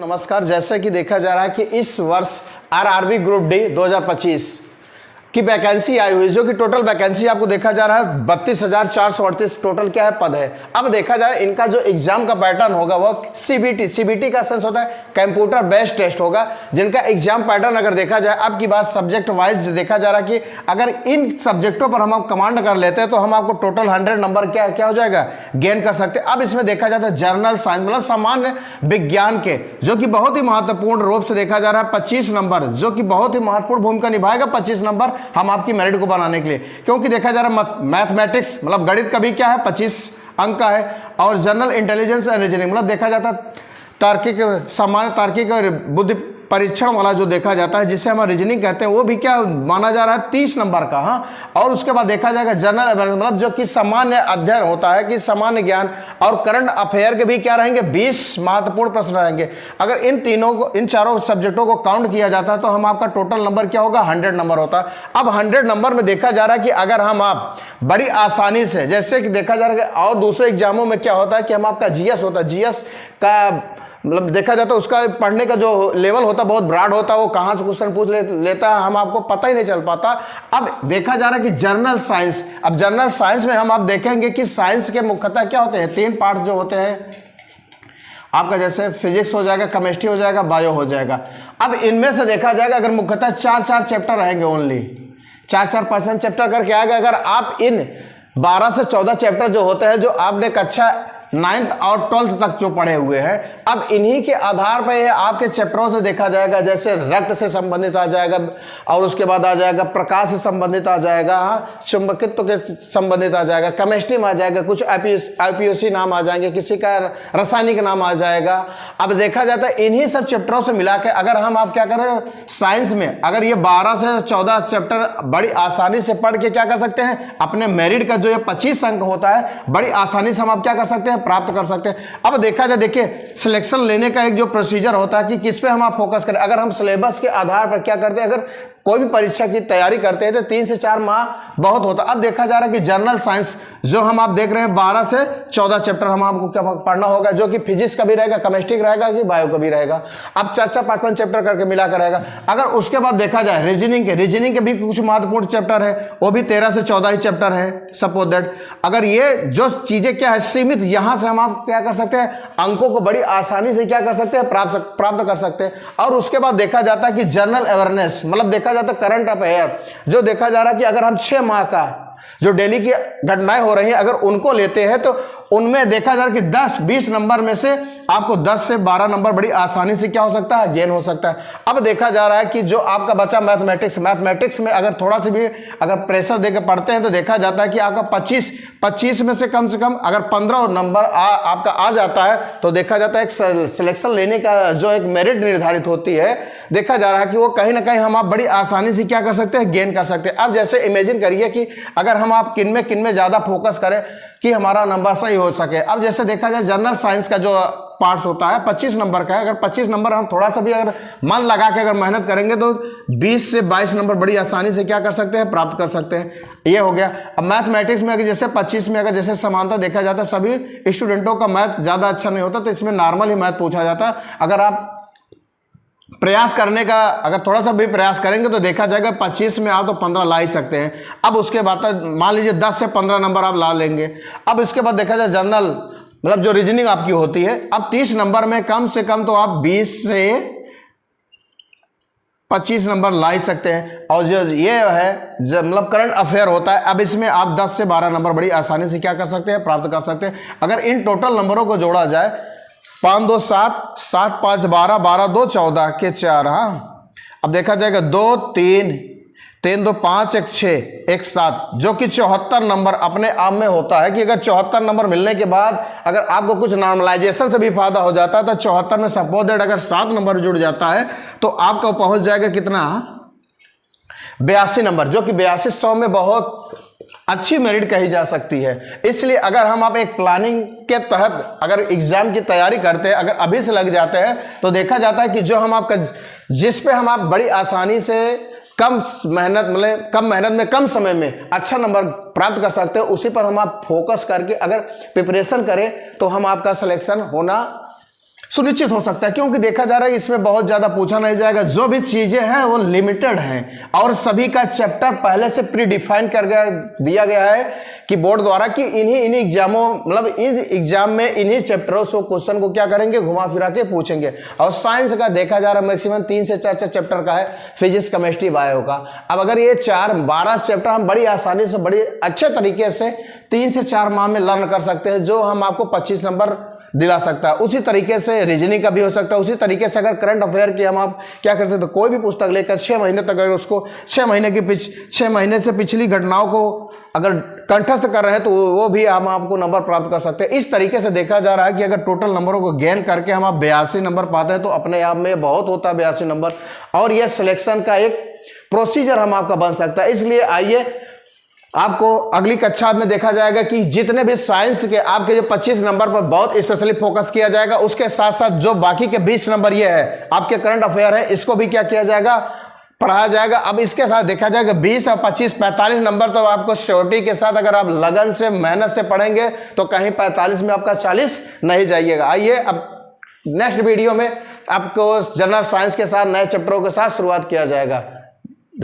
नमस्कार। जैसा कि देखा जा रहा है कि इस वर्ष आरआरबी ग्रुप डी 2025 की वैकेंसी आई हुई, जो कि टोटल वैकेंसी आपको देखा जा रहा है 32,438 टोटल क्या है पद है। अब देखा जाए इनका जो एग्जाम का पैटर्न होगा वो सीबीटी का सेंस होता है कंप्यूटर बेस्ड टेस्ट होगा, जिनका एग्जाम पैटर्न अगर देखा जाए अब की बात सब्जेक्ट वाइज देखा जा रहा है कि अगर इन सब्जेक्टों पर हम कमांड कर लेते हैं तो हम आपको टोटल 100 नंबर क्या हो जाएगा गेन कर सकते हैं। अब इसमें देखा जाता है जनरल साइंस मतलब सामान्य विज्ञान के, जो कि बहुत ही महत्वपूर्ण रूप से देखा जा रहा है 25 नंबर, जो कि बहुत ही महत्वपूर्ण भूमिका निभाएगा 25 नंबर हम आपकी मेरिट को बनाने के लिए, क्योंकि देखा जा रहा है मैथमेटिक्स मतलब गणित का भी क्या है 25 अंक का है, और जनरल इंटेलिजेंस एंड रीजनिंग मतलब देखा जाता है तार्किक सामान्य तार्किक और बुद्धि परीक्षण वाला जो देखा जाता है जिसे हम रीजनिंग कहते हैं वो भी क्या माना जा रहा है 30 नंबर का। हाँ, और उसके बाद देखा जाएगा जनरल अवेयरनेस मतलब जो कि सामान्य अध्ययन होता है कि सामान्य ज्ञान और करंट अफेयर के भी क्या रहेंगे 20 महत्वपूर्ण प्रश्न रहेंगे। अगर इन तीनों को इन चारों सब्जेक्टों को काउंट किया जाता है तो हम आपका टोटल नंबर क्या होगा 100 नंबर होता है। अब 100 नंबर में देखा जा रहा है कि अगर हम आप बड़ी आसानी से, जैसे कि देखा जा रहा है और दूसरे एग्जामों में क्या होता है कि हम आपका जीएस होता है, जीएस का मतलब देखा जाता है उसका पढ़ने का जो लेवल होता है बहुत ब्रॉड होता है, वो कहाँ से क्वेश्चन पूछ लेता है हम आपको पता ही नहीं चल पाता। अब देखा जा रहा है कि जनरल साइंस, अब जनरल साइंस में हम आप देखेंगे कि साइंस के मुख्यतः क्या होते हैं 3 पार्ट जो होते हैं आपका, जैसे फिजिक्स हो जाएगा, केमिस्ट्री हो जाएगा, बायो हो जाएगा। अब इनमें से देखा जाएगा अगर मुख्यतः 4-4 चैप्टर रहेंगे, ओनली 4-4 5-5 चैप्टर करके आएगा। अगर आप इन 12 से 14 चैप्टर जो होते हैं जो आपने कक्षा 9th और 12th तक जो पढ़े हुए हैं, अब इन्हीं के आधार पर आपके चैप्टरों से देखा जाएगा, जैसे रक्त से संबंधित आ जाएगा और उसके बाद आ जाएगा प्रकाश से संबंधित आ जाएगा, चुंबकित्व के संबंधित आ जाएगा, केमिस्ट्री में आ जाएगा, कुछ आईपीओसी नाम आ जाएंगे, किसी का रासायनिक नाम आ जाएगा। अब देखा जाता है इन्हीं सब चैप्टरों से मिला के अगर हम आप क्या करें साइंस में, अगर ये 12 से 14 चैप्टर बड़ी आसानी से पढ़ के क्या कर सकते हैं अपने मेरिट का जो ये 25 अंक होता है बड़ी आसानी से हम आप क्या कर सकते हैं प्राप्त कर सकते हैं। अब देखा जाए देखिए सिलेक्शन लेने का एक जो प्रोसीजर होता है कि किस पे हम आप फोकस करें। अगर हम सिलेबस के आधार पर क्या करते हैं, अगर कोई भी परीक्षा की तैयारी करते हैं तो 3 से 4 माह बहुत होता है। अब देखा जा रहा है कि जनरल साइंस जो हम आप देख रहे हैं 12 से 14 चैप्टर हम आपको क्या पढ़ना होगा, जो कि फिजिक्स का भी रहेगा, केमिस्ट्री का रहेगा कि बायो का भी रहेगा। अब 4-4 5-5 चैप्टर करके मिलाकर रहेगा। अगर उसके बाद देखा जाए रीजनिंग के भी कुछ महत्वपूर्ण चैप्टर है, वो भी 13 से 14 ही चैप्टर है सपोज दैट। अगर ये जो चीजें क्या है सीमित, यहां से हम आप क्या कर सकते हैं अंकों को बड़ी आसानी से क्या कर सकते हैं प्राप्त कर सकते हैं। और उसके बाद देखा जाता है कि जनरल अवेयरनेस मतलब देखा जाता है करंट अफेयर, जो देखा जा रहा है कि अगर हम 6 माह का जो डेली की घटनाएं हो रही हैं अगर उनको लेते हैं तो उनमें देखा जा रहा है कि 10-20 नंबर में से आपको 10 से 12 नंबर बड़ी आसानी से क्या हो सकता है गेन हो सकता है। अब देखा जा रहा है कि जो आपका बचा मैथमेटिक्स में अगर थोड़ा सा भी अगर प्रेशर देकर पढ़ते हैं तो देखा जाता है कि आपका 25 में से कम अगर 15 नंबर आपका आ जाता है तो देखा जाता है एक सिलेक्शन लेने का जो एक मेरिट निर्धारित होती है, देखा जा रहा है कि वो कहीं ना कहीं हम आप बड़ी आसानी से क्या कर सकते हैं गेन कर सकते हैं। अब जैसे इमेजिन करिए कि अगर हम आप किन में ज्यादा फोकस करें कि हमारा नंबर सही हो सके। अब जैसे देखा जाए जनरल साइंस का जो पार्ट्स होता है 25 नंबर का है, अगर 25 नंबर हम थोड़ा सा भी अगर मन लगा के अगर मेहनत करेंगे तो 20 से 22 नंबर बड़ी आसानी से क्या कर सकते हैं प्राप्त कर सकते हैं। ये हो गया। अब मैथमेटिक्स में अगर जैसे 25 में अगर जैसे समानता देखा जाता है सभी स्टूडेंटों का मैथ ज्यादा अच्छा नहीं होता तो इसमें नॉर्मल ही मैथ पूछा जाता है। अगर आप प्रयास करने का अगर थोड़ा सा भी प्रयास करेंगे तो देखा जाएगा 25 में आप तो 15 ला ही सकते हैं। अब उसके बाद मान लीजिए 10 से 15 नंबर आप ला लेंगे। अब इसके बाद देखा जाए जनरल मतलब जो रीजनिंग आपकी होती है, अब 30 नंबर में कम से कम तो आप 20 से 25 नंबर ला ही सकते हैं। और जो ये है मतलब करंट अफेयर होता है, अब इसमें आप 10 से 12 नंबर बड़ी आसानी से क्या कर सकते हैं प्राप्त कर सकते हैं। अगर इन टोटल नंबरों को जोड़ा जाए 5 2 7 7 5 12 12 2 14 के 4, हाँ अब देखा जाएगा 2 3 3 2 5 1 6 1 7, जो कि 74 नंबर अपने आप में होता है कि अगर 74 नंबर मिलने के बाद अगर आपको कुछ नॉर्मलाइजेशन से भी फायदा हो जाता है तो 74 में सपोज दैट अगर 7 नंबर जुड़ जाता है तो आपका पहुंच जाएगा कितना 82 नंबर, जो कि 8200 में बहुत अच्छी मेरिट कही जा सकती है। इसलिए अगर हम आप एक प्लानिंग के तहत अगर एग्जाम की तैयारी करते हैं, अगर अभी से लग जाते हैं तो देखा जाता है कि जो हम आपका जिस पे हम आप बड़ी आसानी से कम मेहनत में कम समय में अच्छा नंबर प्राप्त कर सकते हैं, उसी पर हम आप फोकस करके अगर प्रिपरेशन करें तो हम आपका सिलेक्शन होना सुनिश्चित हो सकता है, क्योंकि देखा जा रहा है इसमें बहुत ज्यादा पूछा नहीं जाएगा, जो भी चीजें हैं वो लिमिटेड हैं और सभी का चैप्टर पहले से प्री डिफाइन कर दिया गया है कि बोर्ड द्वारा कि इन्हीं एग्जामों मतलब इस एग्जाम में इन्हीं चैप्टरों से क्वेश्चन को क्या करेंगे, घुमा फिरा के पूछेंगे। और साइंस का देखा जा रहा है मैक्सिमम 3 से 4 चैप्टर का है, फिजिक्स, केमिस्ट्री, बायो का। अब अगर ये 12 चैप्टर हम बड़ी आसानी से बड़ी अच्छे तरीके से 3 से 4 माह में लर्न कर सकते हैं, जो हम आपको 25 नंबर दिला सकता है। उसी तरीके से रीजनिंग का भी हो सकता है। उसी तरीके से अगर करंट अफेयर की हम आप क्या करते हैं, तो कोई भी पुस्तक लेकर 6 महीने तक अगर उसको 6 महीने से पिछली घटनाओं को अगर कंठस्थ कर रहे हैं तो वो भी हम आपको नंबर प्राप्त कर सकते हैं। इस तरीके से देखा जा रहा है कि अगर टोटल नंबरों को गेन करके हम आप 82 नंबर पाते हैं तो अपने आप में बहुत होता है 82 नंबर, और यह सिलेक्शन का एक प्रोसीजर हम आपका बन सकता है। इसलिए आइए आपको अगली कक्षा में देखा जाएगा कि जितने भी साइंस के आपके जो 25 नंबर पर बहुत स्पेशली फोकस किया जाएगा, उसके साथ साथ जो बाकी के 20 नंबर ये है आपके करंट अफेयर है, इसको भी क्या किया जाएगा, पढ़ाया जाएगा। अब इसके साथ देखा जाएगा 20 और 25 45 नंबर तो आपको श्योरिटी के साथ अगर आप लगन से मेहनत से पढ़ेंगे तो कहीं 45 में आपका 40 नहीं जाइएगा। आइए अब नेक्स्ट वीडियो में आपको जनरल साइंस के साथ नए चैप्टरों के साथ शुरुआत किया जाएगा।